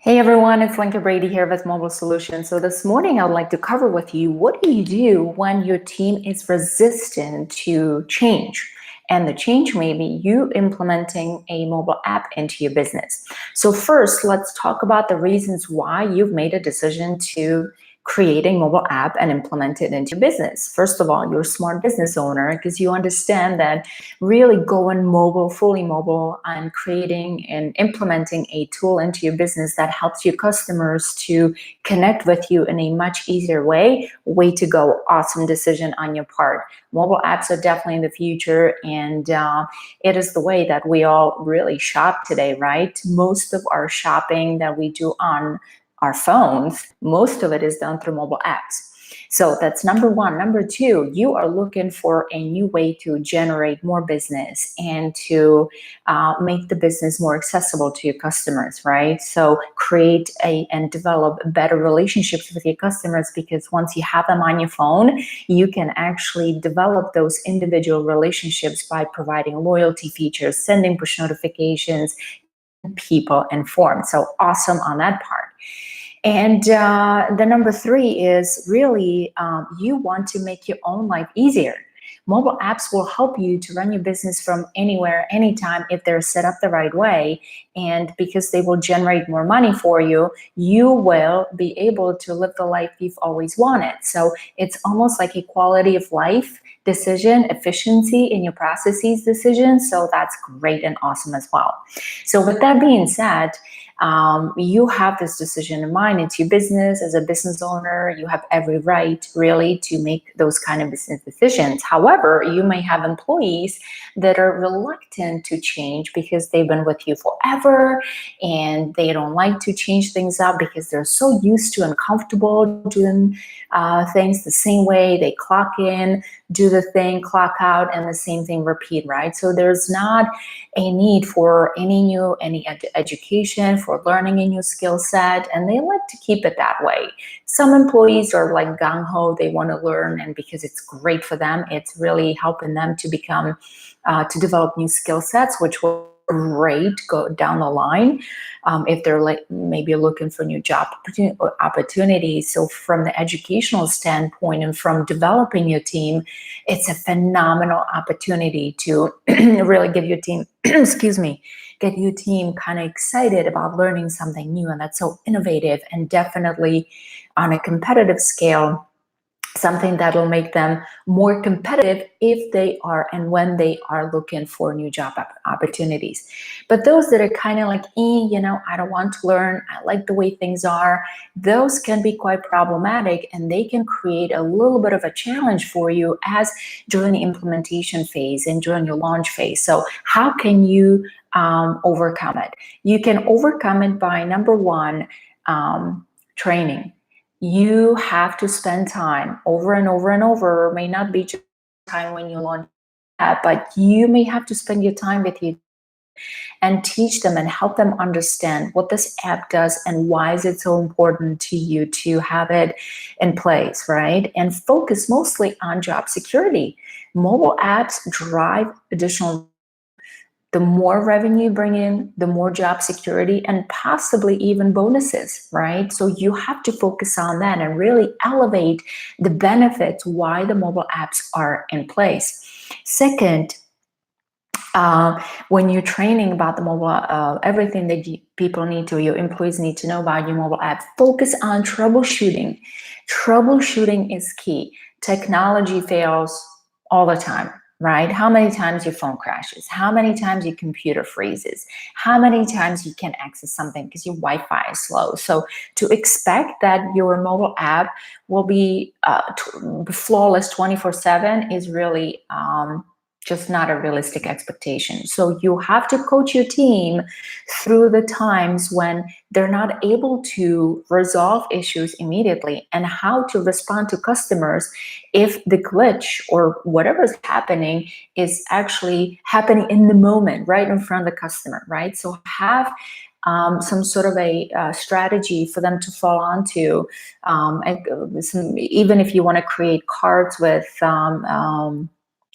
Hey everyone, it's Linka Brady here with Mobile Solutions. So this morning I would like to cover with you, what do you do when your team is resistant to change? And the change may be you implementing a mobile app into your business. So first, let's talk about the reasons why you've made a decision to create a mobile app and implement it into your business. First of all, you're a smart business owner because you understand that really going mobile, fully mobile, and creating and implementing a tool into your business that helps your customers to connect with you in a much easier way to go. Awesome decision on your part. Mobile apps are definitely in the future, and it is the way that we all really shop today, right? Most of our shopping that we do on our phones, most of it is done through mobile apps. So that's number one. Number two, you are looking for a new way to generate more business and to make the business more accessible to your customers, right? So create and develop better relationships with your customers, because once you have them on your phone, you can actually develop those individual relationships by providing loyalty features, sending push notifications, people informed. So awesome on that part. And the number three is really you want to make your own life easier. Mobile apps will help you to run your business from anywhere, anytime, if they're set up the right way. And because they will generate more money for you, you will be able to live the life you've always wanted. So it's almost like a quality of life decision, efficiency in your processes decision. So that's great and awesome as well. So with that being said, you have this decision in mind. It's your business. As a business owner, you have every right really to make those kind of business decisions. However, you may have employees that are reluctant to change because they've been with you forever and they don't like to change things up because they're so used to and comfortable doing things the same way. They clock in, do the thing, clock out, and the same thing repeat, right? So there's not a need for any education, for learning a new skill set, and they like to keep it that way. Some employees are like gung-ho, they want to learn, and because it's great for them, it's really helping them to become, to develop new skill sets, which will great go down the line if they're like maybe looking for new job opportunities. So from the educational standpoint and from developing your team, it's a phenomenal opportunity to really give your team excuse me, get your team kind of excited about learning something new. And that's so innovative and definitely on a competitive scale, something that'll make them more competitive if they are and when they are looking for new job opportunities. But those that are kind of like, I don't want to learn, I like the way things are, those can be quite problematic, and they can create a little bit of a challenge for you as during the implementation phase and during your launch phase. So how can you overcome it? You can overcome it by, number one, training. You have to spend time over and over and over. It may not be just time when you launch app, but you may have to spend your time with you and teach them and help them understand what this app does and why is it so important to you to have it in place, right? And focus mostly on job security. Mobile apps drive additional. The more revenue you bring in, the more job security and possibly even bonuses, right? So you have to focus on that and really elevate the benefits why the mobile apps are in place. Second, when you're training about the mobile, everything that people need to, your employees need to know about your mobile app, focus on troubleshooting. Troubleshooting is key. Technology fails all the time, right? How many times your phone crashes? How many times your computer freezes? How many times you can't access something because your Wi-Fi is slow? So to expect that your mobile app will be flawless 24/7 is really just not a realistic expectation. So you have to coach your team through the times when they're not able to resolve issues immediately and how to respond to customers if the glitch or whatever is happening is actually happening in the moment, right in front of the customer, right? So have some sort of a strategy for them to fall onto. Even if you want to create cards with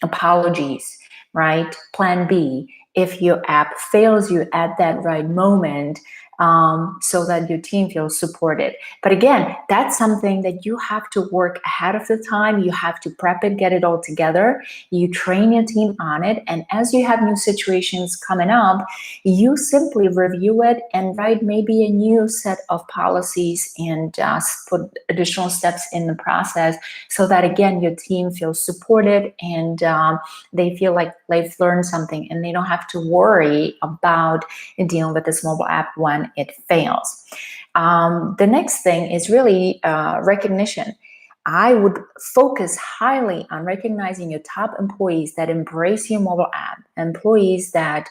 apologies, right? Plan B. If your app fails you at that right moment, so that your team feels supported. But again, that's something that you have to work ahead of the time. You have to prep it, get it all together. You train your team on it. And as you have new situations coming up, you simply review it and write maybe a new set of policies and put additional steps in the process so that, again, your team feels supported and they feel like they've learned something and they don't have to worry about dealing with this mobile app when it fails. The next thing is really recognition. I would focus highly on recognizing your top employees that embrace your mobile app, employees that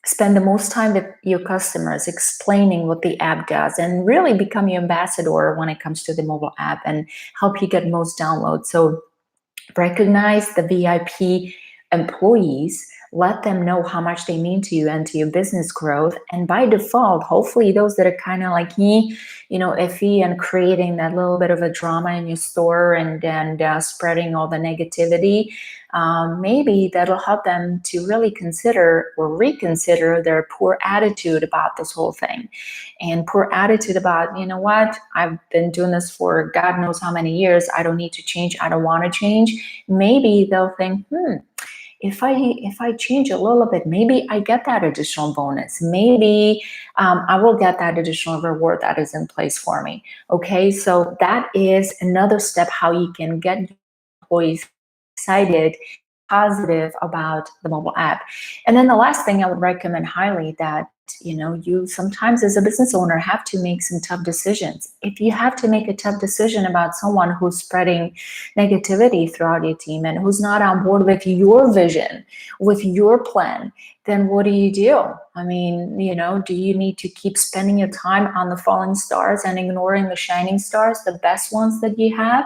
spend the most time with your customers explaining what the app does and really become your ambassador when it comes to the mobile app and help you get most downloads. So recognize the VIP employees, let them know how much they mean to you and to your business growth. And by default, hopefully those that are kind of like me, iffy and creating that little bit of a drama in your store and spreading all the negativity, maybe that'll help them to really consider or reconsider their poor attitude about this whole thing. And poor attitude about, you know what, I've been doing this for God knows how many years. I don't need to change. I don't want to change. Maybe they'll think, if I change a little bit, maybe I get that additional bonus. Maybe I will get that additional reward that is in place for me. Okay, so that is another step how you can get employees excited, positive about the mobile app. And then the last thing I would recommend highly that you sometimes as a business owner have to make some tough decisions. If you have to make a tough decision about someone who's spreading negativity throughout your team and who's not on board with your vision, with your plan, then what do? I mean, do you need to keep spending your time on the falling stars and ignoring the shining stars, the best ones that you have?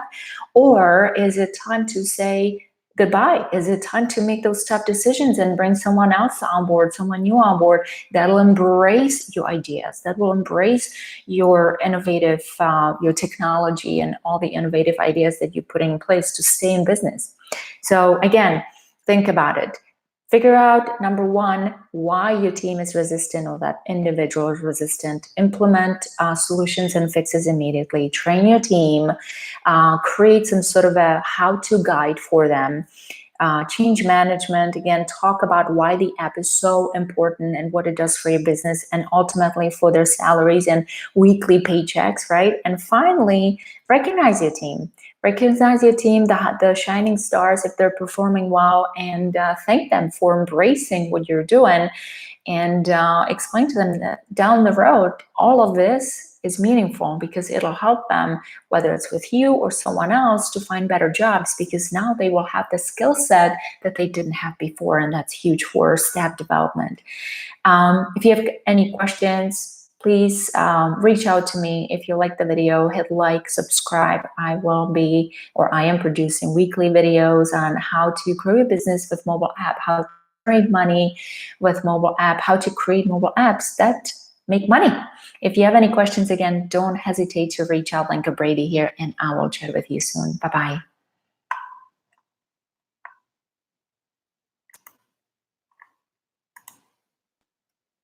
Or is it time to say goodbye? Is it time to make those tough decisions and bring someone else on board, someone new on board that'll embrace your ideas, that will embrace your innovative, your technology and all the innovative ideas that you're putting in place to stay in business? So again, think about it. Figure out, number one, why your team is resistant or that individual is resistant. Implement solutions and fixes immediately. Train your team. Create some sort of a how-to guide for them. Change management, again, talk about why the app is so important and what it does for your business and ultimately for their salaries and weekly paychecks, right? And finally, recognize your team. Recognize your team, the shining stars, if they're performing well, and thank them for embracing what you're doing and explain to them that down the road, all of this is meaningful because it'll help them, whether it's with you or someone else, to find better jobs because now they will have the skill set that they didn't have before, and that's huge for staff development. If you have any questions, please reach out to me. If you like the video, hit like, subscribe. I am producing weekly videos on how to grow your business with mobile app, how to generate money with mobile app, how to create mobile apps that make money. If you have any questions, again, don't hesitate to reach out. Lenka Brady here, and I will chat with you soon. Bye-bye.